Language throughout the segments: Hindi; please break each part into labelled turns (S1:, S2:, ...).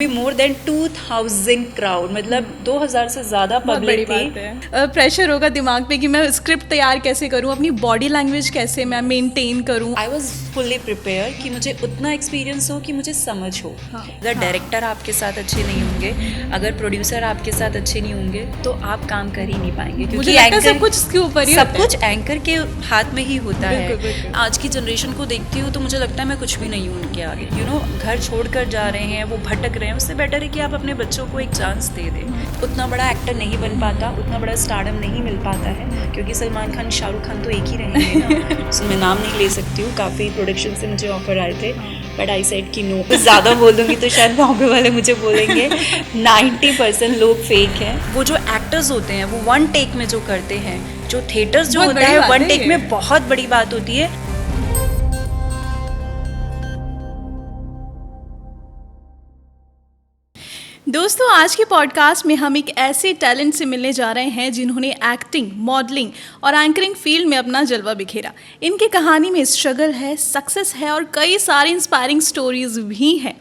S1: मोर देन 2000 क्राउड, मतलब 2000 से ज़्यादा पब्लिक थी।
S2: प्रेशर होगा दिमाग पे कि मैं स्क्रिप्ट तैयार कैसे करूँ, अपनी बॉडी लैंग्वेज कैसे मैं मेंटेन करूँ।
S1: आई वॉज फुल्ली प्रिपेयर कि मुझे उतना एक्सपीरियंस हो कि मुझे समझ हो। अगर डायरेक्टर आपके साथ अच्छे नहीं होंगे, अगर प्रोड्यूसर आपके साथ अच्छे नहीं होंगे, तो आप काम कर ही नहीं पाएंगे, क्योंकि एंकर
S2: सब कुछ इसके ऊपर ही
S1: सब कुछ एंकर के हाथ में ही होता है।
S2: बिल्कुल।
S1: आज की जनरेशन को देखती हूँ तो मुझे लगता है मैं कुछ भी नहीं हूँ उनके आगे। घर छोड़ कर जा रहे हैं, वो भटक रहे हैं, उससे बेटर है कि आप अपने बच्चों को एक चांस दे दें। उतना बड़ा एक्टर नहीं बन पाता, उतना बड़ा स्टारडम नहीं मिल पाता है, क्योंकि सलमान खान, शाहरुख खान तो एक ही रहेंगे ना। so, मैं नाम नहीं ले सकती हूँ, काफ़ी प्रोडक्शन से मुझे ऑफर आए थे, बट आई सेड कि नो। ज़्यादा बोल दूँगी तो शायद बॉम्बे वाले मुझे बोलेंगे 90% लोग फेक हैं। वो जो एक्टर्स होते हैं वो वन टेक में जो करते हैं, जो थिएटर्स जो होता है वन टेक में बहुत बड़ी बात होती है।
S2: दोस्तों, आज के पॉडकास्ट में हम एक ऐसे टैलेंट से मिलने जा रहे हैं जिन्होंने एक्टिंग, मॉडलिंग और एंकरिंग फील्ड में अपना जलवा बिखेरा। इनकी कहानी में स्ट्रगल है, सक्सेस है और कई सारी इंस्पायरिंग स्टोरीज भी हैं।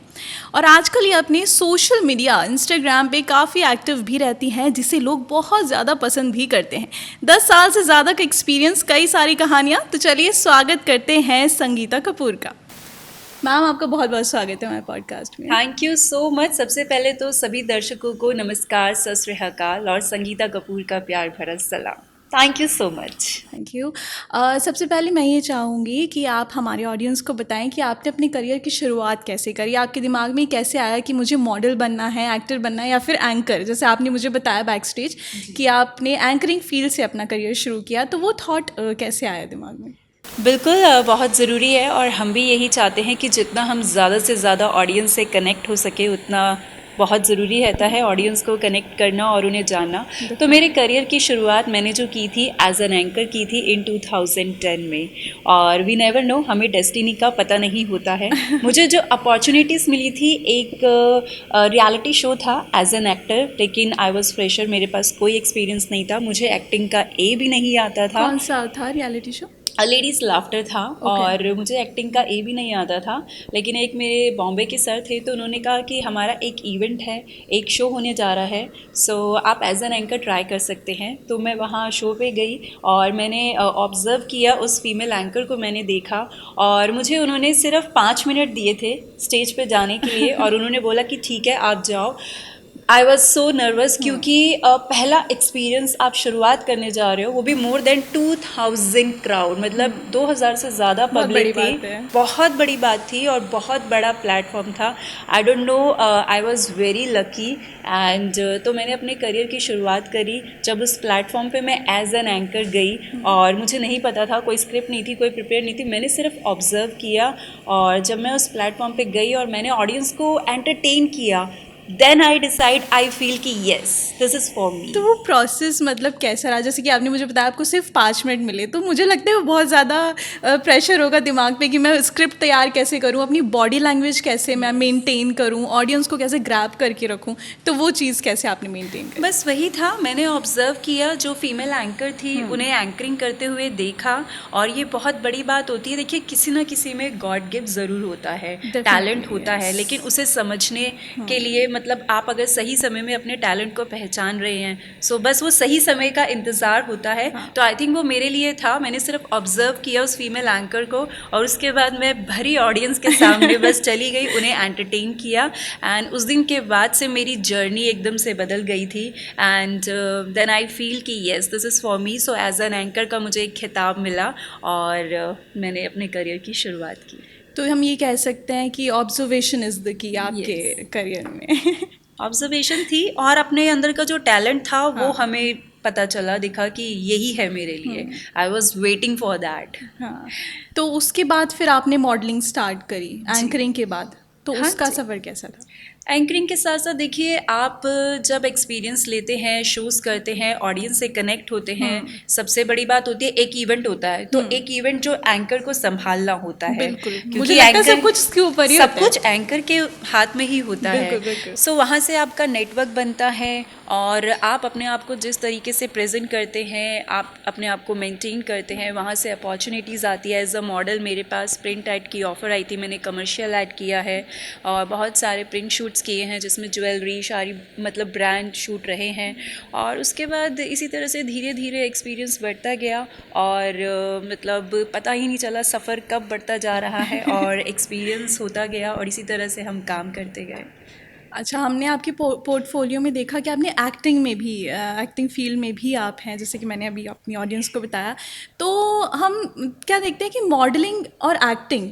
S2: और आजकल ये अपने सोशल मीडिया, इंस्टाग्राम पे काफ़ी एक्टिव भी रहती हैं, जिसे लोग बहुत ज़्यादा पसंद भी करते हैं। 10 साल से ज़्यादा का एक्सपीरियंस, कई सारी कहानियाँ। तो चलिए स्वागत करते हैं संगीता कपूर का। मैम, आपका बहुत बहुत स्वागत है हमारे पॉडकास्ट में।
S1: Thank you so much. सबसे पहले तो सभी दर्शकों को नमस्कार, सत श्री अकाल और संगीता कपूर का प्यार भरा सलाम। Thank you so much.
S2: Thank you. सबसे पहले मैं ये चाहूँगी कि आप हमारे ऑडियंस को बताएं कि आपने अपने करियर की शुरुआत कैसे करी, आपके दिमाग में कैसे आया कि मुझे मॉडल बनना है, एक्टर बनना है या फिर एंकर। जैसे आपने मुझे बताया बैक स्टेज कि आपने एंकरिंग फील्ड से अपना करियर शुरू किया, तो वो थॉट कैसे आया दिमाग में?
S1: बिल्कुल, बहुत ज़रूरी है और हम भी यही चाहते हैं कि जितना हम ज़्यादा से ज़्यादा ऑडियंस से कनेक्ट हो सके, उतना बहुत ज़रूरी रहता है ऑडियंस को कनेक्ट करना और उन्हें जानना। तो मेरे करियर की शुरुआत मैंने जो की थी एज एन एंकर की थी इन 2010 में। और वी नेवर नो, हमें डेस्टिनी का पता नहीं होता है। मुझे जो अपॉर्चुनिटीज़ मिली थी, एक रियलिटी शो था एज एन एक्टर, लेकिन आई वॉज फ्रेशर, मेरे पास कोई एक्सपीरियंस नहीं था, मुझे एक्टिंग का ए भी नहीं आता था।
S2: कौन सा था रियलिटी शो?
S1: लेडीज़ लाफ्टर था। और मुझे एक्टिंग का ए भी नहीं आता था, लेकिन एक मेरे बॉम्बे के सर थे, तो उन्होंने कहा कि हमारा एक इवेंट है, एक शो होने जा रहा है, सो आप एज एन एंकर ट्राई कर सकते हैं। तो मैं वहाँ शो पे गई और मैंने ऑब्ज़र्व किया, उस फीमेल एंकर को मैंने देखा और मुझे उन्होंने सिर्फ 5 मिनट दिए थे स्टेज पे जाने के लिए और उन्होंने बोला कि ठीक है आप जाओ। आई वॉज सो नर्वस, क्योंकि पहला एक्सपीरियंस आप शुरुआत करने जा रहे हो, वो भी मोर देन 2000 क्राउड, मतलब 2000 से ज़्यादा पब्लिक थी। बहुत बड़ी बात थी और बहुत बड़ा प्लेटफॉर्म था। I don't know, I was very lucky and तो मैंने अपने करियर की शुरुआत करी जब उस प्लेटफॉर्म पे मैं एज एन एंकर गई। और मुझे नहीं पता था, कोई स्क्रिप्ट नहीं थी, कोई प्रिपेयर नहीं थी, मैंने सिर्फ ऑब्जर्व किया। और जब मैं उस प्लेटफॉर्म पे गई और मैंने ऑडियंस को एंटरटेन किया, then I decide, I feel कि yes this is for me.
S2: तो वो प्रोसेस मतलब कैसा रहा? जैसे कि आपने मुझे बताया आपको सिर्फ 5 मिनट मिले, तो मुझे लगता है वो बहुत ज़्यादा प्रेशर होगा दिमाग पे कि मैं स्क्रिप्ट तैयार कैसे करूँ, अपनी बॉडी लैंग्वेज कैसे मैं मेंटेन करूँ, ऑडियंस को कैसे ग्रैब करके रखूँ। तो वो चीज़ कैसे आपने मेंटेन की?
S1: बस वही था, मैंने ऑब्जर्व किया, जो फीमेल एंकर थी उन्हें एंकरिंग करते हुए देखा। और ये बहुत बड़ी बात होती है, देखिए किसी ना किसी में गॉड गिफ्ट ज़रूर होता है, टैलेंट होता है, लेकिन उसे समझने के लिए, मतलब आप अगर सही समय में अपने टैलेंट को पहचान रहे हैं, सो बस वो सही समय का इंतज़ार होता है। तो आई थिंक वो मेरे लिए था। मैंने सिर्फ ऑब्जर्व किया उस फीमेल एंकर को और उसके बाद मैं भरी ऑडियंस के सामने बस चली गई, उन्हें एंटरटेन किया। एंड उस दिन के बाद से मेरी जर्नी एकदम से बदल गई थी। एंड देन आई फील कि yes this is for me. So as an anchor का मुझे एक खिताब मिला और मैंने अपने करियर की शुरुआत की।
S2: तो हम ये कह सकते हैं कि ऑब्जर्वेशन इज़ द की आपके करियर में।
S1: ऑब्जर्वेशन थी और अपने अंदर का जो टैलेंट था वो हमें पता चला, दिखा कि यही है मेरे लिए। I was waiting for that.
S2: हाँ, तो उसके बाद फिर आपने मॉडलिंग स्टार्ट करी एंकरिंग के बाद, तो उसका सफ़र कैसा था?
S1: एंकरिंग के साथ साथ देखिए, आप जब एक्सपीरियंस लेते हैं, शोज़ करते हैं, ऑडियंस से कनेक्ट होते हैं, सबसे बड़ी बात होती है एक इवेंट होता है, तो एक इवेंट जो एंकर को संभालना होता है,
S2: मुझे लगता है सब कुछ इसके ऊपर ही होता है।
S1: सब कुछ एंकर के हाथ में ही होता है। सो वहाँ से आपका नेटवर्क बनता है और आप अपने आप को जिस तरीके से प्रेजेंट करते हैं, आप अपने आप को मेंटेन करते हैं, वहाँ से अपॉर्चुनिटीज़ आती है। एज अ मॉडल मेरे पास प्रिंट ऐड की ऑफ़र आई थी, मैंने कमर्शियल ऐड किया है और बहुत सारे प्रिंट शूट शूट्स किए हैं जिसमें ज्वेलरी सारी मतलब ब्रांड शूट रहे हैं, और उसके बाद इसी तरह से धीरे धीरे एक्सपीरियंस बढ़ता गया और मतलब पता ही नहीं चला सफ़र कब बढ़ता जा रहा है और एक्सपीरियंस होता गया और इसी तरह से हम काम करते गए।
S2: अच्छा, हमने आपके पोर्टफोलियो में देखा कि आपने एक्टिंग फील्ड में भी आप हैं, जैसे कि मैंने अभी अपनी ऑडियंस को बताया। तो हम क्या देखते हैं कि मॉडलिंग और एक्टिंग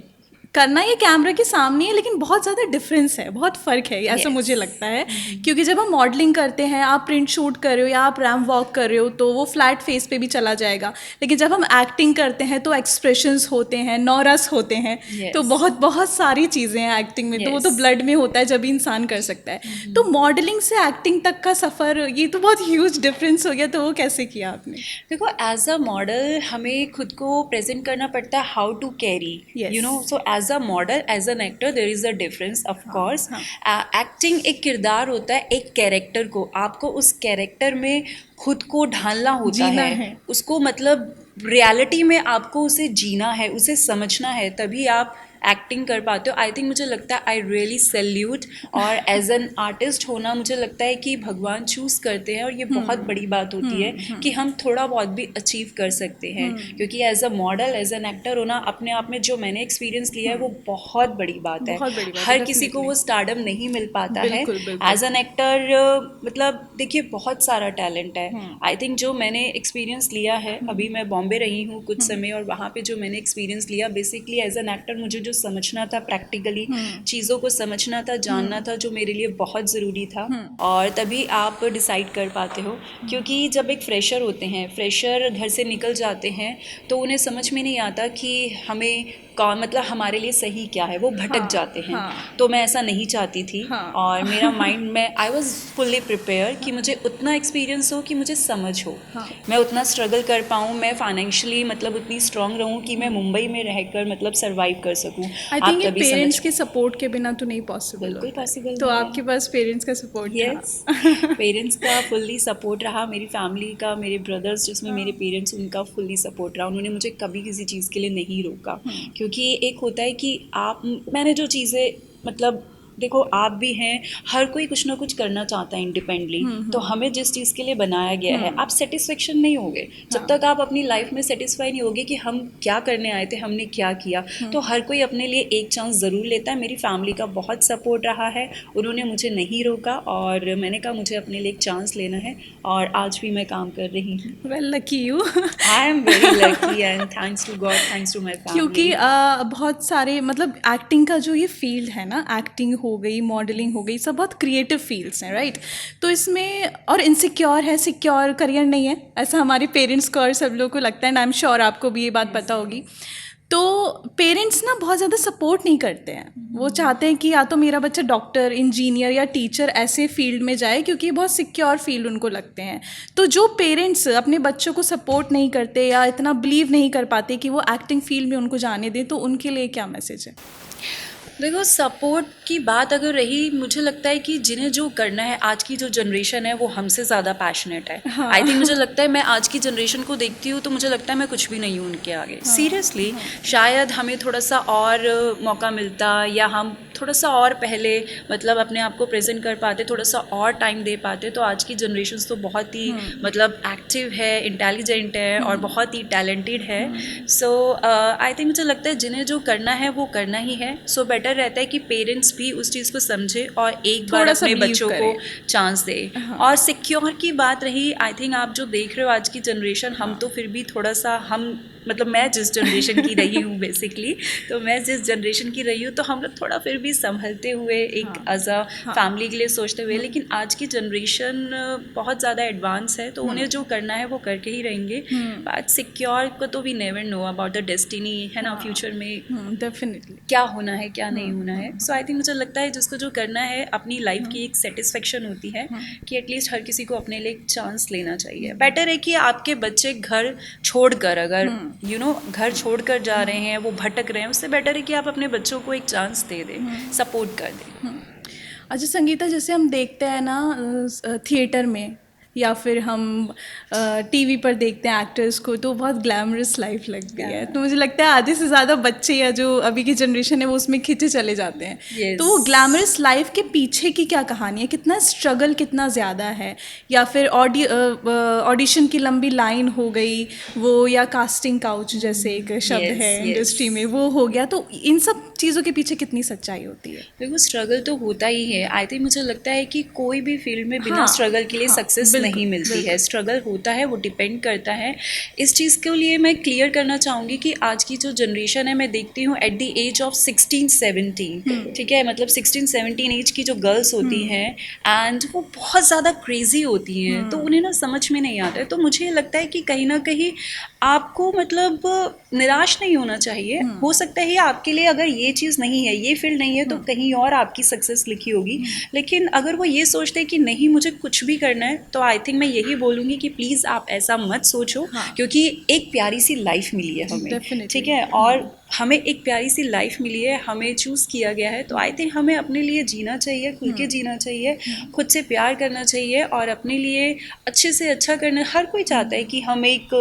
S2: करना ये कैमरा के सामने है, लेकिन बहुत ज़्यादा डिफरेंस है, बहुत फ़र्क है, ऐसा
S1: Yes.
S2: मुझे लगता है। क्योंकि जब हम मॉडलिंग करते हैं, आप प्रिंट शूट कर रहे हो या आप रैम्प वॉक कर रहे हो तो वो फ्लैट फेस पे भी चला जाएगा, लेकिन जब हम एक्टिंग करते हैं तो एक्सप्रेशंस होते हैं, नॉरस होते हैं।
S1: Yes.
S2: तो बहुत बहुत सारी चीज़ें हैं एक्टिंग में। तो वो तो
S1: Yes.
S2: ब्लड में होता है, जब भी इंसान कर सकता है। तो मॉडलिंग से एक्टिंग तक का सफ़र, ये तो बहुत ह्यूज डिफरेंस हो गया। तो वो कैसे किया आपने?
S1: देखो, एज अ मॉडल हमें खुद को प्रेजेंट करना पड़ता है, how to carry,
S2: Yes.
S1: You know. So as a model, as an actor, there is a difference of course. Acting एक किरदार होता है, एक कैरेक्टर को आपको उस कैरेक्टर में खुद को ढालना होता
S2: जीना
S1: है,
S2: है।
S1: उसको मतलब रियलिटी में आपको उसे जीना है, उसे समझना है, तभी आप एक्टिंग कर पाते हो। आई थिंक मुझे लगता है आई रियली सैल्यूट, और एज एन आर्टिस्ट होना मुझे लगता है कि भगवान चूज़ करते हैं, और ये बहुत बड़ी बात होती है कि हम थोड़ा बहुत भी अचीव कर सकते हैं। क्योंकि as a model, as an actor होना अपने आप में, जो मैंने एक्सपीरियंस लिया है, वो बहुत बड़ी बात है।
S2: बहुत बड़ी बात है,
S1: हर किसी को
S2: definitely.
S1: वो स्टारडम नहीं मिल पाता है।
S2: बिल्कुल, बिल्कुल।
S1: एज एन एक्टर मतलब देखिए, बहुत सारा टैलेंट है। आई थिंक जो मैंने एक्सपीरियंस लिया है, अभी मैं बॉम्बे रही हूँ कुछ समय, और वहाँ पे जो मैंने एक्सपीरियंस लिया, बेसिकली एज एन एक्टर मुझे जो समझना था, प्रैक्टिकली चीज़ों को समझना था, जानना था, जो मेरे लिए बहुत ज़रूरी था। और तभी आप डिसाइड कर पाते हो। क्योंकि जब एक फ्रेशर होते हैं, फ्रेशर घर से निकल जाते हैं, तो उन्हें समझ में नहीं आता कि हमें कौन, मतलब हमारे लिए सही क्या है, वो भटक जाते हैं। तो मैं ऐसा नहीं चाहती थी, और मेरा माइंड में आई वॉज फुल्ली प्रिपेयर कि मुझे उतना एक्सपीरियंस हो कि मुझे समझ हो, मैं उतना स्ट्रगल कर पाऊँ, मैं फाइनेंशियली मतलब उतनी स्ट्रांग रहूँ कि मैं मुंबई में रहकर मतलब सर्वाइव कर सकूँ।
S2: आई थिंक ये पेरेंट्स के सपोर्ट के बिना तो नहीं पॉसिबल
S1: बिल्कुल
S2: होता है।
S1: पॉसिबल
S2: तो
S1: नहीं है।
S2: आपके पास पेरेंट्स का सपोर्ट
S1: यस, पेरेंट्स का फुल्ली सपोर्ट रहा, मेरी फैमिली का, मेरे ब्रदर्स जिसमें मेरे पेरेंट्स, उनका फुल्ली सपोर्ट रहा। उन्होंने मुझे कभी किसी चीज़ के लिए नहीं रोका। क्योंकि एक होता है कि आप, मैंने जो चीज़ें मतलब, देखो आप भी हैं, हर कोई कुछ ना कुछ करना चाहता है इंडिपेंडेंटली। तो हमें जिस चीज़ के लिए बनाया गया है, आप सेटिस्फेक्शन नहीं होगे जब तक आप अपनी लाइफ में सेटिस्फाई नहीं होगे कि हम क्या करने आए थे, हमने क्या किया। तो हर कोई अपने लिए एक चांस ज़रूर लेता है। मेरी फैमिली का बहुत सपोर्ट रहा है, उन्होंने मुझे नहीं रोका, और मैंने कहा मुझे अपने लिए एक चांस लेना है, और आज भी मैं काम कर रही हूँ।
S2: Well, lucky you.
S1: I am very lucky, and thanks to God, thanks to my
S2: क्योंकि
S1: फैमिली।
S2: बहुत सारे मतलब एक्टिंग का जो ये फील्ड है ना, एक्टिंग हो गई, मॉडलिंग हो गई, सब बहुत क्रिएटिव फील्ड्स हैं, राइट? तो इसमें और इनसिक्योर है, सिक्योर करियर नहीं है, ऐसा हमारे पेरेंट्स को और सब लोगों को लगता है, एंड आई एम श्योर आपको भी ये बात पता होगी। तो पेरेंट्स ना बहुत ज़्यादा सपोर्ट नहीं करते हैं। वो चाहते हैं कि या तो मेरा बच्चा डॉक्टर, इंजीनियर या टीचर ऐसे फील्ड में जाए, क्योंकि ये बहुत सिक्योर फील्ड उनको लगते हैं। तो जो पेरेंट्स अपने बच्चों को सपोर्ट नहीं करते या इतना बिलीव नहीं कर पाते कि वो एक्टिंग फील्ड में उनको जाने दें, तो उनके लिए क्या मैसेज है?
S1: देखो, सपोर्ट की बात अगर रही, मुझे लगता है कि जिन्हें जो करना है, आज की जो जनरेशन है वो हमसे ज़्यादा पैशनेट है। आई थिंक मुझे लगता है, मैं आज की जनरेशन को देखती हूँ तो मुझे लगता है मैं कुछ भी नहीं हूँ उनके आगे। सीरियसली, शायद हमें थोड़ा सा और मौका मिलता, या हम थोड़ा सा और पहले मतलब अपने आप को प्रेजेंट कर पाते, थोड़ा सा और टाइम दे पाते, तो आज की जनरेशन तो बहुत ही मतलब एक्टिव है, इंटेलिजेंट है, और बहुत ही टैलेंटेड है। सो आई थिंक मुझे लगता है जिन्हें जो करना है वो करना ही है। सो बेटर रहता है कि पेरेंट्स भी उस चीज़ को समझे और एक बार अपने बच्चों को चांस दे। और सिक्योर की बात रही, आई थिंक आप जो देख रहे हो आज की जनरेशन, हम तो फिर भी थोड़ा सा, हम मतलब मैं जिस जनरेशन की रही हूँ बेसिकली, तो मैं जिस जनरेशन की रही हूँ, तो हम लोग थोड़ा फिर भी संभलते हुए एक एज अ फैमिली के लिए सोचते हुए। लेकिन आज की जनरेशन बहुत ज़्यादा एडवांस है, तो उन्हें जो करना है वो करके ही रहेंगे। बात सिक्योर को तो we never know about the destiny, है ना, फ्यूचर में
S2: डेफिनेटली
S1: क्या होना है क्या नहीं होना है। सो आई थिंक मुझे लगता है जिसको जो करना है, अपनी लाइफ की एक सेटिस्फेक्शन होती है कि एटलीस्ट हर किसी को अपने लिए एक चांस लेना चाहिए। बेटर है कि आपके बच्चे घर छोड़कर, अगर यू नो घर छोड़कर जा रहे हैं, वो भटक रहे हैं, उससे बेटर है कि आप अपने बच्चों को एक चांस दे दें, सपोर्ट कर दें।
S2: अच्छा संगीता, जैसे हम देखते हैं ना थिएटर में या फिर हम टीवी पर देखते हैं एक्टर्स को तो बहुत ग्लैमरस लाइफ लगती है, तो मुझे लगता है आधे से ज़्यादा बच्चे या जो अभी की जनरेशन है वो उसमें खिंचे चले जाते हैं।
S1: Yes.
S2: तो वो ग्लैमरस लाइफ के पीछे की क्या कहानी है, कितना स्ट्रगल कितना ज़्यादा है, या फिर ऑडिशन की लंबी लाइन हो गई वो, या कास्टिंग काउच जैसे एक शब्द
S1: Yes,
S2: है
S1: yes.
S2: इंडस्ट्री में वो हो गया, तो इन सब चीज़ों के पीछे कितनी सच्चाई होती है?
S1: देखो स्ट्रगल तो होता ही है। आई थिंक मुझे लगता है कि कोई भी फील्ड में बिना
S2: हाँ,
S1: स्ट्रगल के लिए
S2: हाँ,
S1: सक्सेस
S2: बिल्कुल,
S1: नहीं मिलती
S2: बिल्कुल।
S1: है। स्ट्रगल होता है, वो डिपेंड करता है। इस चीज़ के लिए मैं क्लियर करना चाहूँगी कि आज की जो जनरेशन है, मैं देखती हूँ एट द एज ऑफ 16-17, ठीक है, मतलब 16-17 एज की जो गर्ल्स होती हैं एंड वो बहुत ज़्यादा क्रेजी होती हैं, तो उन्हें ना समझ में नहीं आता है। तो मुझे लगता है कि कहीं ना कहीं आपको मतलब निराश नहीं होना चाहिए। हो सकता है आपके लिए अगर ये चीज़ नहीं है, ये फील्ड नहीं है, तो कहीं और आपकी सक्सेस लिखी होगी। लेकिन अगर वो ये सोचते हैं कि नहीं मुझे कुछ भी करना है, तो आई थिंक मैं यही बोलूँगी कि प्लीज़ आप ऐसा मत सोचो।
S2: हाँ।
S1: क्योंकि एक प्यारी सी लाइफ मिली है हमें,
S2: Definitely.
S1: ठीक है, और हमें एक प्यारी सी लाइफ मिली है, हमें चूज़ किया गया है, तो आई थिंक हमें अपने लिए जीना चाहिए, खुल के जीना चाहिए, खुद से प्यार करना चाहिए और अपने लिए अच्छे से अच्छा करना। हर कोई चाहता है कि हम एक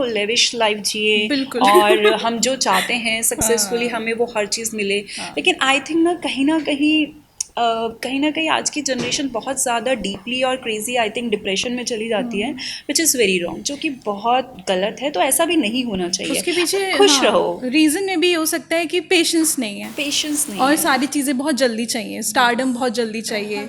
S1: लेविश लाइफ जिए
S2: बिल्कुल।
S1: और हम जो चाहते हैं सक्सेसफुली हमें वो हर चीज़ मिले। लेकिन आई थिंक कहीं ना कहीं आज की जनरेशन बहुत ज़्यादा डीपली और क्रेजी आई थिंक डिप्रेशन में चली जाती है, विच इज़ वेरी रॉन्ग, जो कि बहुत गलत है। तो ऐसा भी नहीं होना चाहिए।
S2: उसके पीछे
S1: खुश रहो।
S2: रीज़न में भी हो सकता है कि पेशेंस नहीं है,
S1: पेशेंस नहीं
S2: और
S1: है।
S2: सारी चीज़ें बहुत जल्दी चाहिए, स्टारडम बहुत जल्दी चाहिए,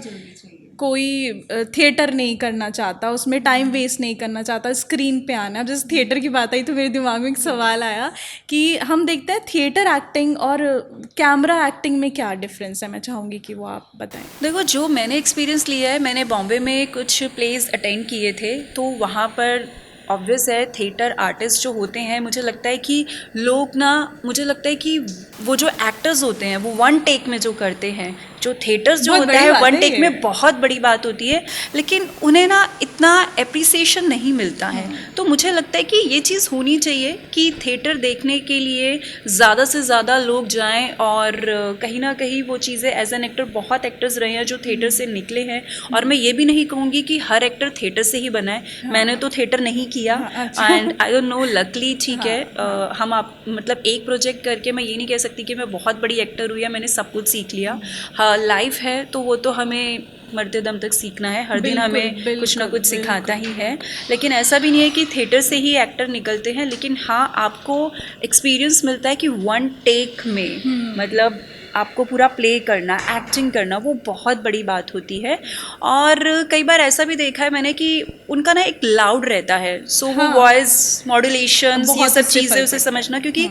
S2: कोई थिएटर नहीं करना चाहता, उसमें टाइम वेस्ट नहीं करना चाहता, स्क्रीन पे आना। अब जैसे थिएटर की बात आई तो मेरे दिमाग में एक सवाल आया कि हम देखते हैं थिएटर एक्टिंग और कैमरा एक्टिंग में क्या डिफरेंस है, मैं चाहूँगी कि वो आप बताएं।
S1: देखो जो मैंने एक्सपीरियंस लिया है, मैंने बॉम्बे में कुछ प्लेस अटेंड किए थे, तो वहाँ पर ऑब्वियस है थिएटर आर्टिस्ट जो होते हैं, मुझे लगता है कि मुझे लगता है कि वो जो एक्टर्स होते हैं वो वन टेक में जो करते हैं, जो थिएटर्स जो
S2: बहुत
S1: होता
S2: बड़ी
S1: है
S2: बात
S1: वन
S2: है
S1: टेक
S2: ये।
S1: में बहुत बड़ी बात होती है, लेकिन उन्हें ना इतना एप्रिसिएशन नहीं मिलता है। तो मुझे लगता है कि ये चीज़ होनी चाहिए कि थिएटर देखने के लिए ज़्यादा से ज़्यादा लोग जाएं, और कहीं ना कहीं वो चीज़ें एज एन एक्टर बहुत एक्टर्स रहे हैं जो थिएटर से निकले हैं, और मैं ये भी नहीं कहूँगी कि हर एक्टर थिएटर से ही बना है। मैंने तो थिएटर नहीं किया and I don't know, luckily ठीक है। हम आप मतलब एक प्रोजेक्ट करके मैं ये नहीं कह सकती कि मैं बहुत बड़ी एक्टर हुई या मैंने सब कुछ सीख लिया। लाइफ है तो वो तो हमें मरते दम तक सीखना है, हर दिन
S2: बिल्कुल,
S1: हमें कुछ ना
S2: बिल्कुल,
S1: कुछ सिखाता
S2: बिल्कुल।
S1: ही है। लेकिन ऐसा भी नहीं है कि थिएटर से ही एक्टर निकलते हैं, लेकिन हाँ आपको एक्सपीरियंस मिलता है कि वन टेक में मतलब आपको पूरा प्ले करना, एक्टिंग करना, वो बहुत बड़ी बात होती है। और कई बार ऐसा भी देखा है मैंने कि उनका ना एक लाउड रहता है, सो वो वॉइस मॉड्यूलेशंस ये
S2: बहुत
S1: सब
S2: उससे
S1: चीज़ें
S2: फर्क
S1: उसे
S2: पड़ता है।
S1: समझना, क्योंकि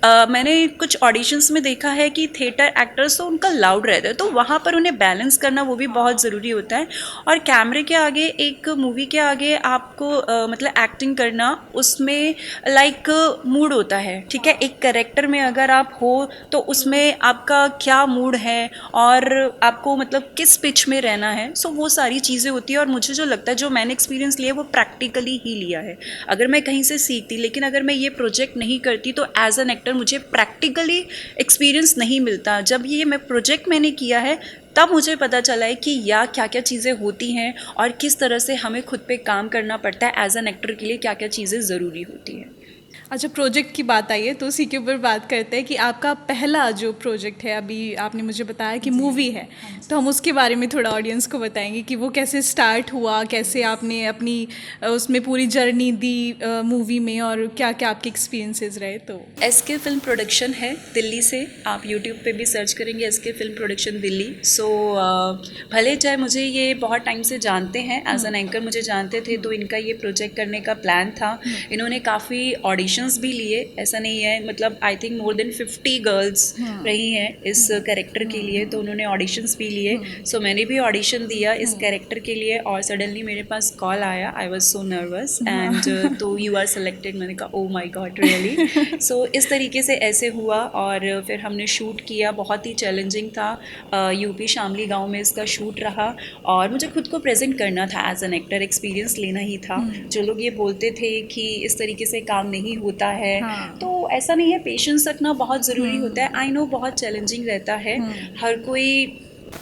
S1: मैंने कुछ ऑडिशंस में देखा है कि थिएटर एक्टर्स तो उनका लाउड रहता है, तो वहाँ पर उन्हें बैलेंस करना वो भी बहुत ज़रूरी होता है। और कैमरे के आगे, एक मूवी के आगे आपको मतलब एक्टिंग करना, उसमें लाइक मूड होता है, ठीक है। एक कैरेक्टर में अगर आप हो तो उसमें आपका क्या मूड है और आपको मतलब किस पिच में रहना है, सो वो सारी चीज़ें होती है। और मुझे जो लगता है, जो मैंने एक्सपीरियंस लिया है वो प्रैक्टिकली ही लिया है। अगर मैं कहीं से सीखती, लेकिन अगर मैं ये प्रोजेक्ट नहीं करती तो एज एन एक्टर मुझे प्रैक्टिकली एक्सपीरियंस नहीं मिलता। जब ये मैं प्रोजेक्ट मैंने किया है तब मुझे पता चला है कि या क्या क्या चीज़ें होती हैं और किस तरह से हमें खुद पे काम करना पड़ता है एज एन एक्टर के लिए, क्या क्या चीज़ें ज़रूरी होती हैं।
S2: अच्छा, प्रोजेक्ट की बात आई है तो उसी के ऊपर बात करते हैं कि आपका पहला जो प्रोजेक्ट है, अभी आपने मुझे बताया कि मूवी है, तो हम उसके बारे में थोड़ा ऑडियंस को बताएंगे कि वो कैसे स्टार्ट हुआ, कैसे आपने अपनी उसमें पूरी जर्नी दी मूवी में, और क्या क्या आपके एक्सपीरियंसेस रहे। तो
S1: SK फिल्म प्रोडक्शन है दिल्ली से, आप यूट्यूब पे भी सर्च करेंगे SK फिल्म प्रोडक्शन दिल्ली। सो भले चाहे मुझे ये बहुत टाइम से जानते हैं, एज एन एंकर मुझे जानते थे, तो इनका ये प्रोजेक्ट करने का प्लान था। इन्होंने काफ़ी ऑडिशंस भी लिए, ऐसा नहीं है, मतलब I think more than 50 girls रही हैं इस कैरेक्टर के लिए, तो उन्होंने ऑडिशंस भी लिए। सो मैंने भी ऑडिशन दिया इस कैरेक्टर के लिए, और सडनली मेरे पास कॉल आया। I was so nervous and तो यू आर सेलेक्टेड। मैंने कहा ओ माई गॉड रियली। सो इस तरीके से ऐसे हुआ, और फिर हमने शूट किया। बहुत ही चैलेंजिंग था, यूपी शामली गांव में इसका शूट रहा, और मुझे खुद को प्रेजेंट करना था एज एन एक्टर, एक्सपीरियंस लेना ही था। जो लोग ये बोलते थे कि इस तरीके से काम नहीं होता है, तो ऐसा नहीं है, पेशेंस रखना बहुत ज़रूरी होता है। आई नो बहुत चैलेंजिंग रहता है, हर कोई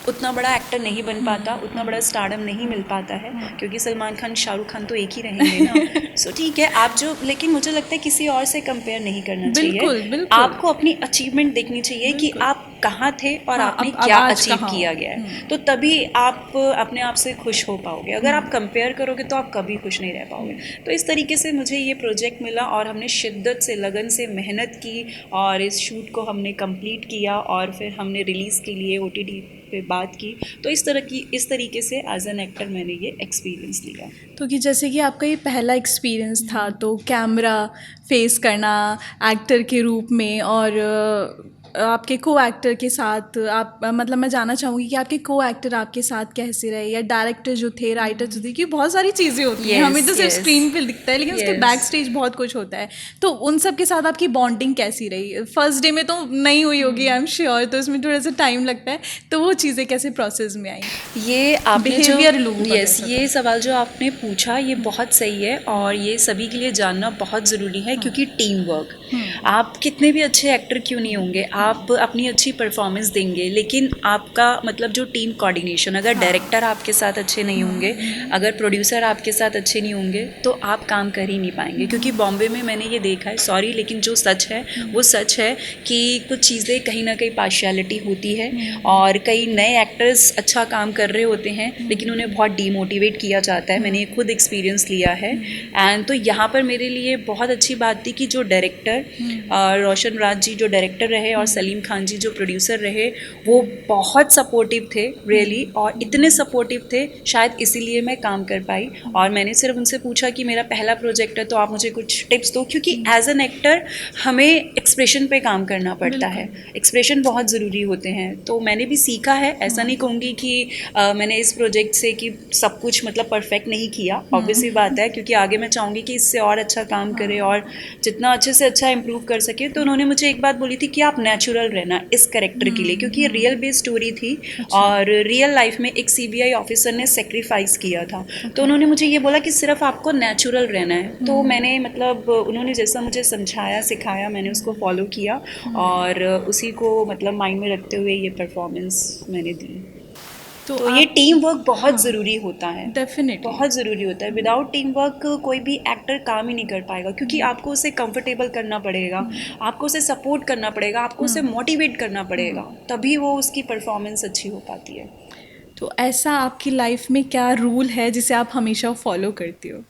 S1: उतना बड़ा एक्टर नहीं बन पाता, उतना बड़ा स्टारडम नहीं मिल पाता है, क्योंकि सलमान खान शाहरुख खान तो एक ही रहेंगे ना। सो ठीक है, आप जो, लेकिन मुझे लगता है किसी और से कंपेयर नहीं करना
S2: बिल्कुल,
S1: चाहिए।
S2: बिल्कुल।
S1: आपको अपनी अचीवमेंट देखनी चाहिए कि आप कहाँ थे और
S2: हाँ,
S1: आपने
S2: अब
S1: क्या
S2: आज
S1: अचीव
S2: कहाँ हो।
S1: किया गया है, तो तभी आप अपने आप से खुश हो पाओगे। अगर आप कंपेयर करोगे तो आप कभी खुश नहीं रह पाओगे। तो इस तरीके से मुझे ये प्रोजेक्ट मिला और हमने शिद्दत से, लगन से मेहनत की और इस शूट को हमने कंप्लीट किया और फिर हमने रिलीज़ के लिए OTT पे बात की। तो इस तरीके से एज एन एक्टर मैंने ये एक्सपीरियंस लिया।
S2: तो कि जैसे कि आपका ये पहला एक्सपीरियंस था, तो कैमरा फेस करना एक्टर के रूप में और आपके को एक्टर के साथ आप मतलब मैं जानना चाहूँगी कि आपके को एक्टर आपके साथ कैसे रहे, या डायरेक्टर जो थे, राइटर जो थे, क्योंकि बहुत सारी चीज़ें होती हैं,
S1: Yes,
S2: हमें तो सिर्फ
S1: yes,
S2: स्क्रीन पे दिखता है, लेकिन उसके
S1: yes.
S2: बैक स्टेज बहुत कुछ होता है। तो उन सब के साथ आपकी बॉन्डिंग कैसी रही? फर्स्ट डे में तो नहीं हुई होगी, आई एम श्योर, तो इसमें थोड़ा सा टाइम लगता है, तो वो चीज़ें कैसे प्रोसेस में आई?
S1: ये आपने जो,
S2: बिहेवियर लोगों का
S1: यस,
S2: कैसा था?
S1: ये सवाल जो आपने पूछा ये बहुत सही है और ये सभी के लिए जानना बहुत ज़रूरी है, क्योंकि टीम वर्क, आप कितने भी अच्छे एक्टर क्यों नहीं होंगे, आप अपनी अच्छी परफॉर्मेंस देंगे, लेकिन आपका मतलब जो टीम कोऑर्डिनेशन, अगर डायरेक्टर आपके साथ अच्छे नहीं होंगे, अगर प्रोड्यूसर आपके साथ अच्छे नहीं होंगे, तो आप काम कर ही नहीं पाएंगे। क्योंकि बॉम्बे में मैंने ये देखा है, सॉरी लेकिन जो सच है वो सच है कि कुछ चीज़ें कहीं ना कहीं पार्शियलिटी होती है और कई नए एक्टर्स अच्छा काम कर रहे होते हैं लेकिन उन्हें बहुत डीमोटिवेट किया जाता है। मैंने ये खुद एक्सपीरियंस लिया है। एंड तो यहाँ पर मेरे लिए बहुत अच्छी बात थी कि जो डायरेक्टर रोशन राज जी जो डायरेक्टर रहे और सलीम खान जी जो प्रोड्यूसर रहे, वो बहुत सपोर्टिव थे रियली, और इतने सपोर्टिव थे शायद इसीलिए मैं काम कर पाई। और मैंने सिर्फ उनसे पूछा कि मेरा पहला प्रोजेक्ट है तो आप मुझे कुछ टिप्स दो, क्योंकि एज एन एक्टर हमें एक्सप्रेशन पे काम करना पड़ता है, एक्सप्रेशन बहुत ज़रूरी होते हैं। तो मैंने भी सीखा है, ऐसा नहीं कहूँगी कि मैंने इस प्रोजेक्ट से कि सब कुछ मतलब परफेक्ट नहीं किया, ऑब्वियसली बात है, क्योंकि आगे मैं चाहूँगी कि इससे और अच्छा काम करे और जितना अच्छे से अच्छा इम्प्रूव कर सके। तो उन्होंने मुझे एक बात बोली थी कि आप नेचुरल रहना इस कैरेक्टर के लिए, क्योंकि ये रियल बेस्ड स्टोरी थी और रियल लाइफ में एक CBI ऑफिसर ने सेक्रीफाइस किया था। तो उन्होंने मुझे ये बोला कि सिर्फ आपको नेचुरल रहना है। तो मैंने मतलब उन्होंने जैसा मुझे समझाया सिखाया मैंने उसको फॉलो किया और उसी को मतलब माइंड में रखते हुए ये परफॉर्मेंस मैंने दी। तो ये टीम वर्क बहुत ज़रूरी होता है,
S2: डेफिनेटली
S1: बहुत ज़रूरी होता है। विदाउट टीम वर्क कोई भी एक्टर काम ही नहीं कर पाएगा, क्योंकि आपको उसे कंफर्टेबल करना पड़ेगा, आपको उसे सपोर्ट करना पड़ेगा, आपको उसे मोटिवेट करना पड़ेगा, तभी वो उसकी परफॉर्मेंस अच्छी हो पाती है।
S2: तो ऐसा आपकी लाइफ में क्या रूल है जिसे आप हमेशा फॉलो करती हो?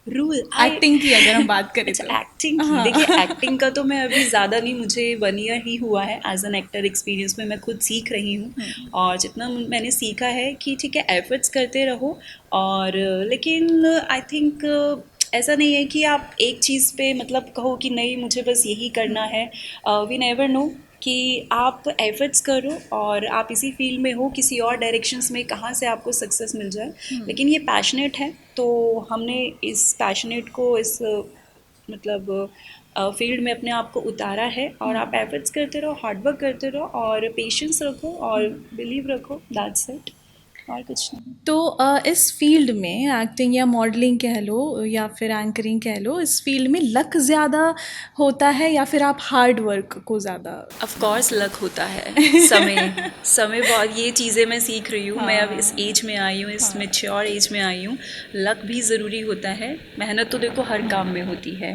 S1: रूल
S2: एक्टिंग की अगर हम बात करें तो।
S1: अच्छा, एक्टिंग की, देखिए एक्टिंग का तो मैं अभी ज़्यादा नहीं, मुझे 1 ईयर ही हुआ है एज एन एक्टर एक्सपीरियंस में, मैं खुद सीख रही हूँ। और जितना मैंने सीखा है कि ठीक है एफर्ट्स करते रहो, और लेकिन आई थिंक ऐसा नहीं है कि आप एक चीज़ पे मतलब कहो कि नहीं मुझे बस यही करना है। वी नेवर नो कि आप एफर्ट्स करो और आप इसी फील्ड में हो, किसी और डायरेक्शंस में कहाँ से आपको सक्सेस मिल जाए, लेकिन ये पैशनेट है तो हमने इस पैशनेट को इस मतलब फील्ड में अपने आप को उतारा है। और आप एफर्ट्स करते रहो, हार्डवर्क करते रहो और पेशेंस रखो और बिलीव रखो, दैट्स इट, और कुछ नहीं।
S2: तो इस फील्ड में एक्टिंग या मॉडलिंग कह लो या फिर एंकरिंग कह लो, इस फील्ड में लक ज़्यादा होता है या फिर आप हार्ड वर्क को ज़्यादा?
S1: ऑफ कोर्स लक होता है, समय बहुत, ये चीज़ें मैं सीख रही हूँ। मैं अब इस एज में आई हूँ, इस मैच्योर एज में आई हूँ। लक भी ज़रूरी होता है, मेहनत तो देखो हर काम में होती है।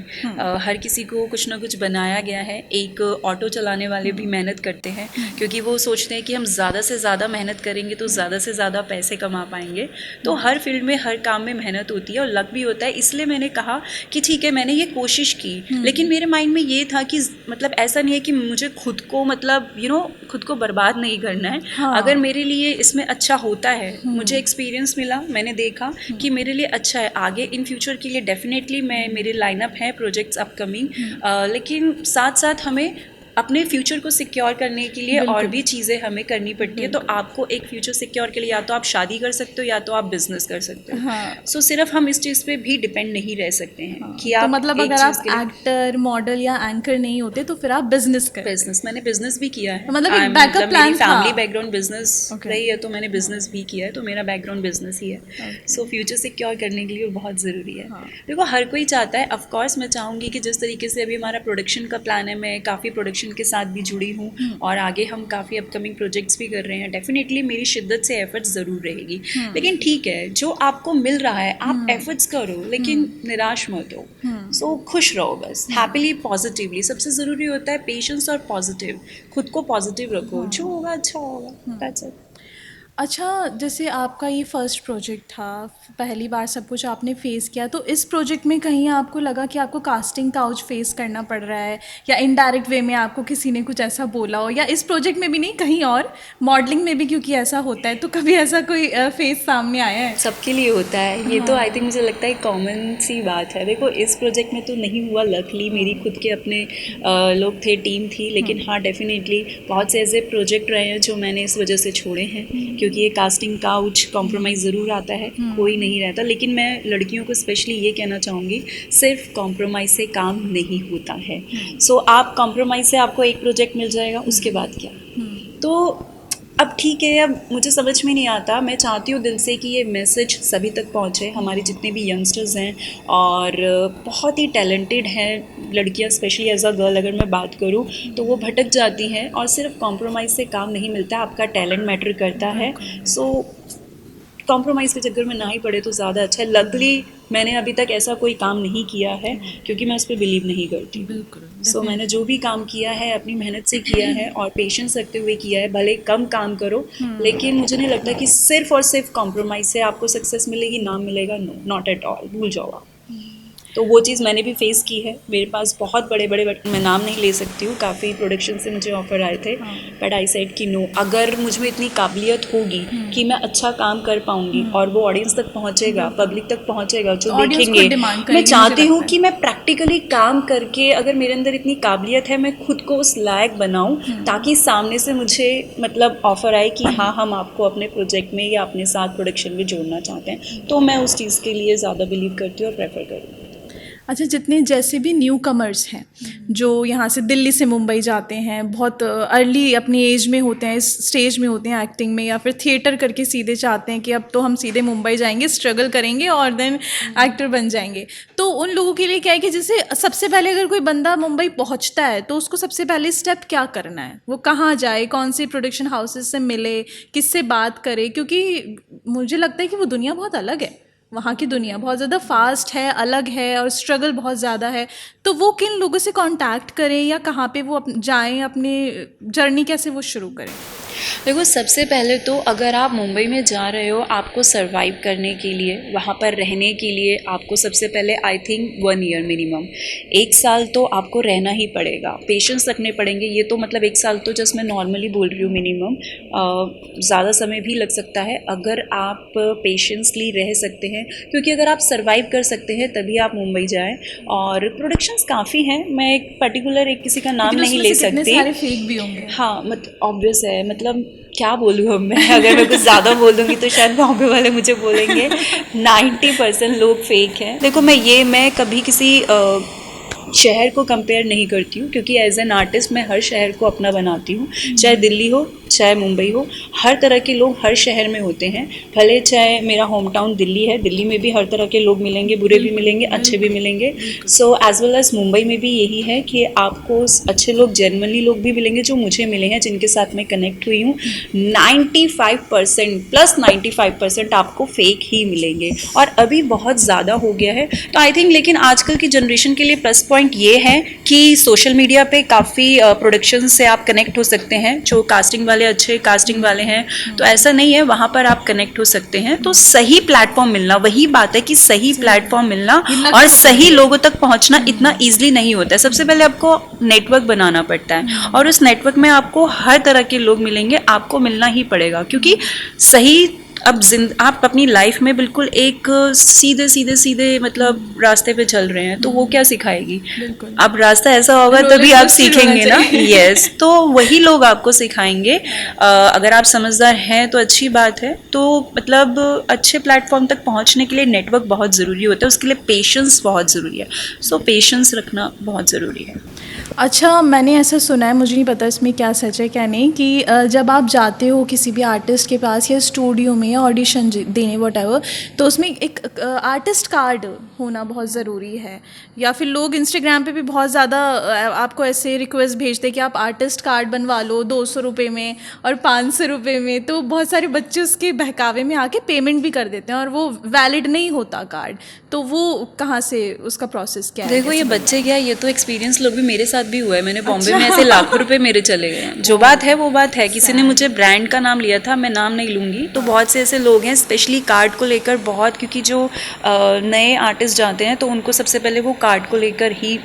S1: हर किसी को कुछ ना कुछ बनाया गया है। एक ऑटो चलाने वाले भी मेहनत करते हैं, क्योंकि वो सोचते हैं कि हम ज़्यादा से ज़्यादा मेहनत करेंगे तो ज़्यादा से ज़्यादा पैसे कमा पाएंगे। तो हर फील्ड में हर काम में मेहनत होती है और लक भी होता है। इसलिए मैंने कहा कि ठीक है मैंने ये कोशिश की, लेकिन मेरे माइंड में ये था कि मतलब ऐसा नहीं है कि मुझे खुद को मतलब खुद को बर्बाद नहीं करना है। अगर मेरे लिए इसमें अच्छा होता है, मुझे एक्सपीरियंस मिला, मैंने देखा कि मेरे लिए अच्छा है, आगे इन फ्यूचर के लिए डेफिनेटली मेरे लाइनअप है प्रोजेक्ट्स अपकमिंग। लेकिन साथ साथ हमें अपने फ्यूचर को सिक्योर करने के लिए और भी चीज़ें हमें करनी पड़ती है। तो आपको एक फ्यूचर सिक्योर के लिए या तो आप शादी कर सकते हो या तो आप बिजनेस कर सकते हो। सो सिर्फ हम इस चीज़ पे भी डिपेंड नहीं रह सकते हैं कि
S2: तो
S1: आप
S2: मतलब
S1: एक
S2: अगर आप
S1: चीज़ के लिए
S2: एक्टर, मॉडल या एंकर नहीं होते तो फिर आप बिजनेस करते?
S1: बिजनेस, मैंने बिजनेस भी किया है।
S2: मतलब एक बैकअप प्लान
S1: मेरी
S2: था।
S1: फैमिली बैकग्राउंड बिजनेस रही है, तो मैंने बिजनेस भी किया है, तो मेरा बैकग्राउंड बिजनेस ही है। सो फ्यूचर सिक्योर करने के लिए वो बहुत ज़रूरी है। देखो हर कोई चाहता है, ऑफ कोर्स मैं चाहूँगी कि जिस तरीके से अभी हमारा प्रोडक्शन का प्लान है, मैं काफ़ी प्रोडक्शन प्रोडक्शन के साथ भी जुड़ी हूँ और आगे हम काफ़ी अपकमिंग प्रोजेक्ट्स भी कर रहे हैं। डेफिनेटली मेरी शिद्दत से एफर्ट्स ज़रूर रहेगी, लेकिन ठीक है, जो आपको मिल रहा है आप एफर्ट्स करो, लेकिन निराश मत हो। सो खुश रहो बस, हैप्पीली, पॉजिटिवली। सबसे ज़रूरी होता है पेशेंस और पॉजिटिव, खुद को पॉजिटिव रखो, जो होगा अच्छा होगा, दैट्स इट।
S2: अच्छा, जैसे आपका ये फर्स्ट प्रोजेक्ट था, पहली बार सब कुछ आपने फेस किया, तो इस प्रोजेक्ट में कहीं आपको लगा कि आपको कास्टिंग काउच फेस करना पड़ रहा है, या इनडायरेक्ट वे में आपको किसी ने कुछ ऐसा बोला हो, या इस प्रोजेक्ट में भी नहीं, कहीं और मॉडलिंग में भी क्योंकि ऐसा होता है, तो कभी ऐसा कोई फेस सामने आया है?
S1: सबके लिए होता है ये, तो आई थिंक मुझे लगता है कॉमन सी बात है। देखो इस प्रोजेक्ट में तो नहीं हुआ, लकली मेरी खुद के अपने लोग थे, टीम थी, लेकिन हाँ डेफिनेटली बहुत से ऐसे प्रोजेक्ट रहे हैं जो मैंने इस वजह से छोड़े हैं, क्योंकि ये कास्टिंग काउच कॉम्प्रोमाइज़ ज़रूर आता है, कोई नहीं रहता। लेकिन मैं लड़कियों को स्पेशली ये कहना चाहूँगी, सिर्फ कॉम्प्रोमाइज़ से काम नहीं होता है। सो आप कॉम्प्रोमाइज़ से आपको एक प्रोजेक्ट मिल जाएगा, उसके बाद क्या? तो अब ठीक है, अब मुझे समझ में नहीं आता, मैं चाहती हूँ दिल से कि ये मैसेज सभी तक पहुँचे, हमारे जितने भी यंगस्टर्स हैं और बहुत ही टैलेंटेड हैं लड़कियाँ, स्पेशली एज अ गर्ल अगर मैं बात करूँ तो वो भटक जाती हैं, और सिर्फ कॉम्प्रोमाइज़ से काम नहीं मिलता, आपका टैलेंट मैटर करता है। सो कॉम्प्रोमाइज़ के चक्कर में ना ही पड़े तो ज़्यादा अच्छा है। लकली मैंने अभी तक ऐसा कोई काम नहीं किया है, क्योंकि मैं उस पर बिलीव नहीं करती। सो मैंने जो भी काम किया है अपनी मेहनत से किया है और पेशेंस रखते हुए किया है, भले कम काम करो, लेकिन मुझे नहीं लगता कि सिर्फ और सिर्फ कॉम्प्रोमाइज़ से आपको सक्सेस मिलेगी, नाम मिलेगा, नो, नॉट एट ऑल, भूल जाओ आप। तो वो चीज़ मैंने भी फेस की है। मेरे पास बहुत बड़े बड़े, मैं नाम नहीं ले सकती हूँ, काफ़ी प्रोडक्शन से मुझे ऑफ़र आए थे, बट आई सेड कि नो, अगर मुझ में इतनी काबिलियत होगी कि मैं अच्छा काम कर पाऊँगी और वो ऑडियंस तक पहुँचेगा, पब्लिक तक पहुँचेगा, जो देखेंगे, मैं चाहती हूँ कि मैं प्रैक्टिकली काम करके, अगर मेरे अंदर इतनी काबिलियत है, मैं खुद को उस लायक बनाऊँ, ताकि सामने से मुझे मतलब ऑफ़र आए कि हाँ, हम आपको अपने प्रोजेक्ट में या अपने साथ प्रोडक्शन में जोड़ना चाहते हैं। तो मैं उस चीज़ के लिए ज़्यादा बिलीव करती हूँ और प्रेफर करूँगी।
S2: अच्छा, जितने जैसे भी न्यू कमर्स हैं जो यहाँ से दिल्ली से मुंबई जाते हैं, बहुत अर्ली अपनी एज में होते हैं, इस स्टेज में होते हैं एक्टिंग में, या फिर थिएटर करके सीधे चाहते हैं कि अब तो हम सीधे मुंबई जाएंगे, स्ट्रगल करेंगे और देन एक्टर बन जाएंगे, तो उन लोगों के लिए क्या है कि जैसे सबसे पहले अगर कोई बंदा मुंबई पहुँचता है तो उसको सबसे पहले स्टेप क्या करना है, वो कहाँ जाए, कौन से प्रोडक्शन हाउसेस से मिले, किससे बात करे, क्योंकि मुझे लगता है कि वो दुनिया बहुत अलग है, वहाँ की दुनिया बहुत ज़्यादा फास्ट है, अलग है, और स्ट्रगल बहुत ज़्यादा है, तो वो किन लोगों से कांटेक्ट करें या कहाँ पे वो जाएं, अपनी जर्नी कैसे वो शुरू करें?
S1: देखो सबसे पहले तो अगर आप मुंबई में जा रहे हो, आपको सरवाइव करने के लिए, वहाँ पर रहने के लिए आपको सबसे पहले आई थिंक 1 ईयर मिनिमम, 1 साल तो आपको रहना ही पड़ेगा, पेशेंस रखने पड़ेंगे। ये तो मतलब 1 साल तो जस्ट मैं नॉर्मली बोल रही हूँ, मिनिमम ज़्यादा समय भी लग सकता है अगर आप पेशेंसली रह सकते हैं, क्योंकि अगर आप सरवाइव कर सकते हैं तभी आप मुंबई जाएँ। और प्रोडक्शंस काफ़ी हैं, मैं एक पर्टिकुलर एक किसी का नाम नहीं ले सकती,
S2: सारे फेक भी होंगे।
S1: हाँ, मतलब ऑब्वियस है, मतलब क्या बोलूँ अब मैं, अगर मैं कुछ ज़्यादा बोल दूँगी तो शायद बॉम्बे वाले मुझे बोलेंगे 90% लोग फेक हैं। देखो मैं कभी किसी शहर को कंपेयर नहीं करती हूँ, क्योंकि एज एन आर्टिस्ट मैं हर शहर को अपना बनाती हूँ, चाहे दिल्ली हो चाहे मुंबई हो, हर तरह के लोग हर शहर में होते हैं। भले चाहे मेरा होम टाउन दिल्ली है, दिल्ली में भी हर तरह के लोग मिलेंगे, बुरे भी मिलेंगे, अच्छे भी मिलेंगे। So as well as Mumbai में भी यही है कि आपको अच्छे लोग, जेन्युइनली लोग भी मिलेंगे, जो मुझे मिले हैं, जिनके साथ मैं कनेक्ट हुई हूँ। 95% प्लस 95% आपको फेक ही मिलेंगे, और अभी बहुत ज़्यादा हो गया है। तो आई थिंक लेकिन आजकल की जनरेशन के लिए प्लस पॉइंट ये है कि सोशल मीडिया पे काफ़ी प्रोडक्शन से आप कनेक्ट हो सकते हैं, जो कास्टिंग वाले अच्छे कास्टिंग वाले हैं, तो ऐसा नहीं है, वहाँ पर आप कनेक्ट हो सकते हैं। तो सही प्लेटफॉर्म मिलना, वही बात है कि सही प्लेटफॉर्म मिलना और सही लोगों तक पहुँचना इतना ईजिली नहीं होता है। सबसे पहले आपको नेटवर्क बनाना पड़ता है, और उस नेटवर्क में आपको हर तरह के लोग मिलेंगे, आपको मिलना ही पड़ेगा, क्योंकि सही अब आप अपनी लाइफ में बिल्कुल एक सीधे मतलब रास्ते पे चल रहे हैं, तो वो क्या सिखाएगी? अब रास्ता ऐसा होगा तभी आप सीखेंगे ना। यस, तो वही लोग आपको सिखाएंगे। अगर आप समझदार हैं तो अच्छी बात है। तो मतलब अच्छे प्लेटफॉर्म तक पहुंचने के लिए नेटवर्क बहुत ज़रूरी होता है, उसके लिए पेशेंस बहुत ज़रूरी है। सो पेशेंस रखना बहुत ज़रूरी है।
S2: अच्छा, मैंने ऐसा सुना है, मुझे नहीं पता इसमें क्या सच है क्या नहीं, कि जब आप जाते हो किसी भी आर्टिस्ट के पास या स्टूडियो में में या ऑडिशन देने व्हाटएवर, तो उसमें एक आर्टिस्ट कार्ड होना बहुत ज़रूरी है, या फिर लोग इंस्टाग्राम पे भी बहुत ज़्यादा आपको ऐसे रिक्वेस्ट भेजते हैं कि आप आर्टिस्ट कार्ड बनवा लो 200 रुपये में और 500 रुपये में, तो बहुत सारे बच्चे उसके बहकावे में आके पेमेंट भी कर देते हैं और वो वैलिड नहीं होता कार्ड। तो वो कहाँ से, उसका प्रोसेस क्या है?
S1: देखो ये बच्चे क्या, ये तो एक्सपीरियंस लोग भी मेरे साथ भी हुआ है। मैंने बॉम्बे में ऐसे लाखों रुपए मेरे चले गए हैं। जो बात है वो बात है। किसी ने मुझे ब्रांड का नाम लिया था, मैं नाम नहीं लूँगी। तो बहुत से ऐसे लोग हैं स्पेशली कार्ड को लेकर बहुत, क्योंकि जो नए आर्टिस्ट जाते हैं तो उनको सबसे पहले वो कार्ड को लेकर ही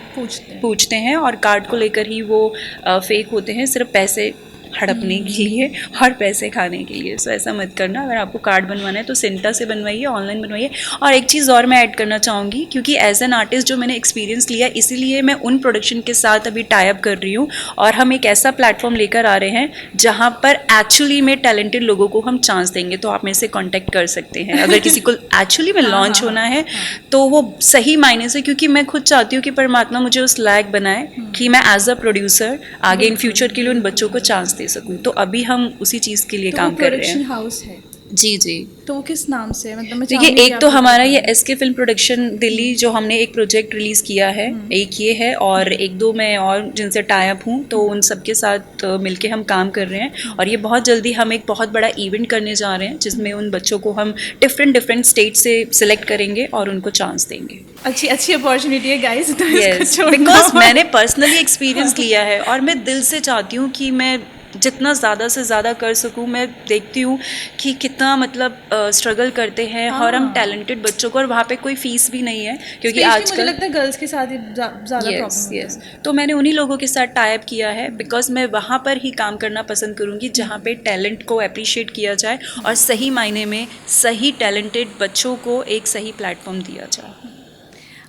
S1: पूछते हैं और कार्ड को लेकर ही वो फेक होते हैं, सिर्फ पैसे हड़पने के लिए और पैसे खाने के लिए। सो ऐसा मत करना। अगर आपको कार्ड बनवाना है तो सिंटा से बनवाइए, ऑनलाइन बनवाइए। और एक चीज़ और मैं ऐड करना चाहूँगी, क्योंकि एज एन आर्टिस्ट जो मैंने एक्सपीरियंस लिया, इसीलिए मैं उन प्रोडक्शन के साथ अभी टाई अप कर रही हूँ और हम एक ऐसा प्लेटफॉर्म लेकर आ रहे हैं जहाँ पर एक्चुअली में टैलेंटेड लोगों को हम चांस देंगे। तो आप मेरे से कॉन्टैक्ट कर सकते हैं अगर किसी को एक्चुअली में लॉन्च होना है तो वो सही मायने से, क्योंकि मैं खुद चाहती हूँ कि परमात्मा मुझे उस लायक बनाए कि मैं एज अ प्रोड्यूसर आगे इन फ्यूचर के लिए उन बच्चों को चांस दे सकूं। तो अभी हम उसी चीज़ के लिए काम कर रहे हैं।
S2: हाउस है
S1: जी जी।
S2: तो वो किस नाम से है? मतलब मैं
S1: देखिए,
S2: चाहूंगी
S1: एक
S2: कि
S1: तो
S2: आप
S1: हमारा ये एसके फिल्म प्रोडक्शन दिल्ली जो हमने एक प्रोजेक्ट रिलीज किया है, एक ये है और एक दो मैं और जिनसे टाई अप हूँ, तो उन सबके साथ मिलके हम काम कर रहे हैं। और ये बहुत जल्दी हम एक बहुत बड़ा इवेंट करने जा रहे हैं जिसमें उन बच्चों को हम डिफरेंट स्टेट से सिलेक्ट करेंगे और उनको चांस देंगे।
S2: अच्छी अपॉर्चुनिटी है गाइस, तो
S1: यस, बिकॉज मैंने पर्सनली एक्सपीरियंस लिया है और मैं दिल से चाहती हूँ कि मैं जितना ज़्यादा से ज़्यादा कर सकूँ। मैं देखती हूँ कि कितना मतलब स्ट्रगल करते हैं और हम टैलेंटेड बच्चों को, और वहाँ पे कोई फीस भी नहीं है क्योंकि आजकल
S2: मुझे लगता है गर्ल्स के साथ ही ज़्यादा प्रॉब्लम
S1: यस। तो मैंने उन्हीं लोगों के साथ टाई अप किया है बिकॉज मैं वहाँ पर ही काम करना पसंद करूँगी जहाँ पे टैलेंट को अप्रिशिएट किया जाए और सही मायने में सही टैलेंटेड बच्चों को एक सही प्लेटफॉर्म दिया जाए।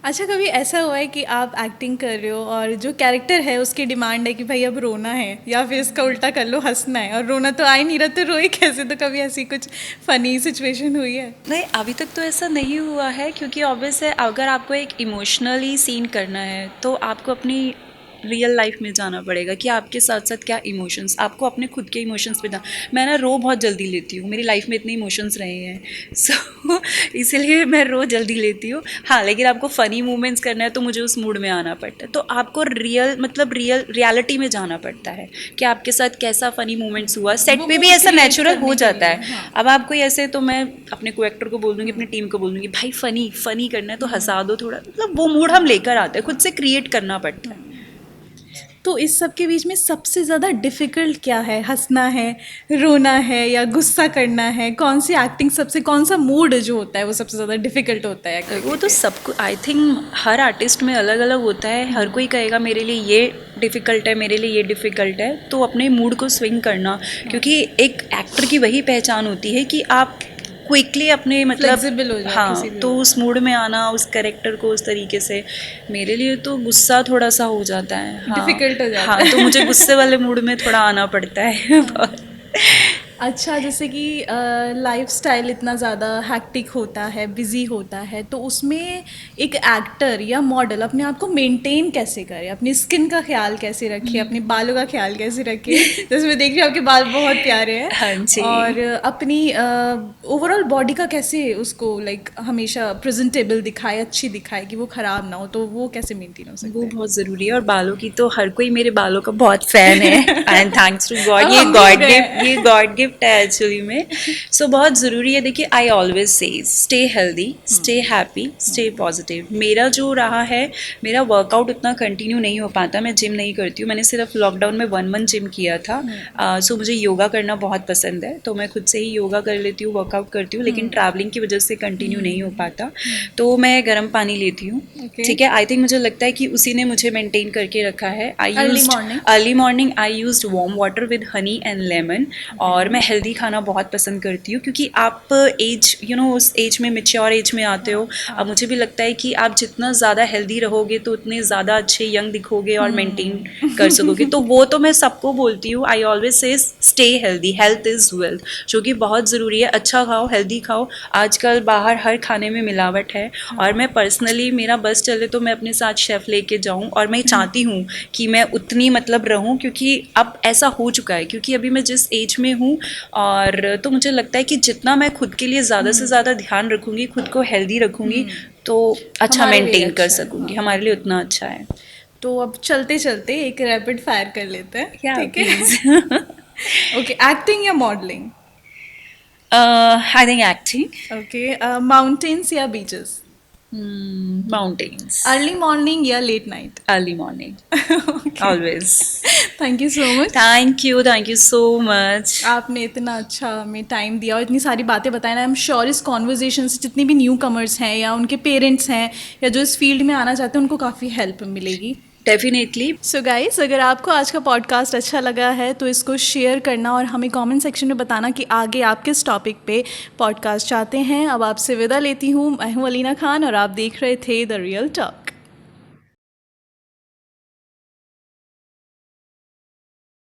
S2: अच्छा, कभी ऐसा हुआ है कि आप एक्टिंग कर रहे हो और जो कैरेक्टर है उसकी डिमांड है कि भाई अब रोना है, या फिर इसका उल्टा कर लो हंसना है, और रोना तो आ ही नहीं रहा तो रोए कैसे? तो कभी ऐसी कुछ फनी सिचुएशन हुई है?
S1: नहीं, अभी तक तो ऐसा नहीं हुआ है, क्योंकि ऑब्वियस है अगर आपको एक इमोशनली सीन करना है तो आपको अपनी रियल लाइफ में जाना पड़ेगा कि आपके साथ साथ क्या इमोशंस, आपको अपने खुद के इमोशंस पे मैं ना रो बहुत जल्दी लेती हूँ, मेरी लाइफ में इतने इमोशंस रहे हैं सो इसीलिए मैं रो जल्दी लेती हूँ। हाँ, लेकिन आपको फ़नी मूवमेंट्स करना है तो मुझे उस मूड में आना पड़ता है। तो आपको रियलिटी में जाना पड़ता है कि आपके साथ कैसा फ़नी मूवमेंट्स हुआ। सेट पे भी ऐसा नेचुरल हो जाता है। अब आप कोई ऐसे, तो मैं अपने को एक्टर को बोल दूँगी, अपनी टीम को बोल दूँगी भाई फ़नी करना है तो हंसा दो थोड़ा, मतलब वो मूड हम लेकर आते हैं, खुद से क्रिएट करना पड़ता है।
S2: तो इस सब के बीच में सबसे ज़्यादा डिफ़िकल्ट क्या है? हंसना है, रोना है, या गुस्सा करना है? कौन सी एक्टिंग सबसे, कौन सा मूड जो होता है वो सबसे ज़्यादा डिफ़िकल्ट होता है?
S1: वो तो सबको, आई थिंक हर आर्टिस्ट में अलग अलग होता है। हर कोई कहेगा मेरे लिए ये डिफ़िकल्ट है, मेरे लिए ये डिफ़िकल्ट है। तो अपने मूड को स्विंग करना, क्योंकि एक एक्टर की वही पहचान होती है कि आप क्विकली अपने मतलब
S2: हो जाए
S1: हाँ, तो उस मूड में आना, उस कैरेक्टर को उस तरीके से। मेरे लिए तो गुस्सा थोड़ा सा हो जाता है,
S2: डिफिकल्ट हो जाता
S1: है। तो मुझे गुस्से वाले मूड में थोड़ा आना पड़ता है।
S2: अच्छा, जैसे कि लाइफस्टाइल इतना ज़्यादा हैक्टिक होता है, बिजी होता है, तो उसमें एक एक्टर या मॉडल अपने आप को मेंटेन कैसे करे? अपनी स्किन का ख्याल कैसे रखे, अपने बालों का ख्याल कैसे रखे? जैसे मैं देख रही हूँ आपके बाल बहुत प्यारे हैं।
S1: हाँ जी।
S2: और अपनी ओवरऑल बॉडी का कैसे उसको लाइक हमेशा प्रेजेंटेबल दिखाए, अच्छी दिखाए कि वो ख़राब ना हो, तो वो कैसे मेंटेन हो सकता है?
S1: वो बहुत ज़रूरी है। और बालों की तो हर कोई मेरे बालों का बहुत फ़ैन है एंड थैंक्स टू गॉड, ये गॉड गिफ्ट है एक्चुअली में। सो बहुत ज़रूरी है। देखिए, I always say stay healthy, stay happy, stay positive. मेरा जो रहा है, मेरा वर्कआउट उतना कंटिन्यू नहीं हो पाता, मैं जिम नहीं करती हूँ। मैंने सिर्फ लॉकडाउन में 1 मंथ जिम किया था। सो मुझे योगा करना बहुत पसंद है, तो मैं खुद से ही योगा कर लेती हूँ, वर्कआउट करती हूँ, लेकिन ट्रैवलिंग की वजह से कंटिन्यू नहीं हो पाता। तो मैं गर्म पानी लेती हूँ, ठीक है। आई थिंक मुझे लगता है कि उसी ने मुझे मेंटेन करके रखा है। Early morning I used warm water with honey and lemon. और मैं हेल्दी खाना बहुत पसंद करती हूँ, क्योंकि आप उस एज में, मैच्योर एज में आते हो। अब मुझे भी लगता है कि आप जितना ज़्यादा हेल्दी रहोगे तो उतने ज़्यादा अच्छे यंग दिखोगे और मेंटेन कर सकोगे। तो वो तो मैं सबको बोलती हूँ, I always say stay healthy, health is wealth, जो कि बहुत ज़रूरी है। अच्छा खाओ, हेल्दी खाओ। आजकल बाहर हर खाने में मिलावट है, और मैं पर्सनली, मेरा बस चले तो मैं अपने साथ शेफ़ लेके जाऊँ, और मैं चाहती हूँ कि मैं उतनी मतलब रहूँ, क्योंकि अब ऐसा हो चुका है, क्योंकि अभी मैं जिस एज में हूँ और तो मुझे लगता है कि जितना मैं खुद के लिए ज़्यादा से ज़्यादा ध्यान रखूँगी, खुद को हेल्दी रखूँगी, तो अच्छा
S2: हमारे लिए
S1: मेंटेन कर
S2: अच्छा है,
S1: सकूँगी, हमारे लिए उतना अच्छा है।
S2: तो अब चलते चलते एक रैपिड फायर कर लेते हैं,
S1: Yeah,
S2: ठीक है?
S1: please.
S2: ओके, एक्टिंग या modelling?
S1: I think acting.
S2: Okay, mountains या बीचेस?
S1: Mountains.
S2: अर्ली मॉर्निंग या late night?
S1: Early morning. Always.
S2: Thank you so much.
S1: Thank you so much.
S2: आपने इतना अच्छा हमें टाइम दिया और इतनी सारी बातें बताई ना, आई एम श्योर इस कॉन्वर्जेशन से जितनी भी न्यू कमर्स हैं या उनके पेरेंट्स हैं या जो इस फील्ड में आना चाहते हैं उनको काफ़ी हेल्प मिलेगी।
S1: Definitely.
S2: सो गाइस, अगर आपको आज का पॉडकास्ट अच्छा लगा है तो इसको शेयर करना और हमें कमेंट सेक्शन में बताना कि आगे आप किस टॉपिक पे पॉडकास्ट चाहते हैं। अब आपसे विदा लेती हूँ, मैं हूँ अलीना खान और आप देख रहे थे द रियल टॉक।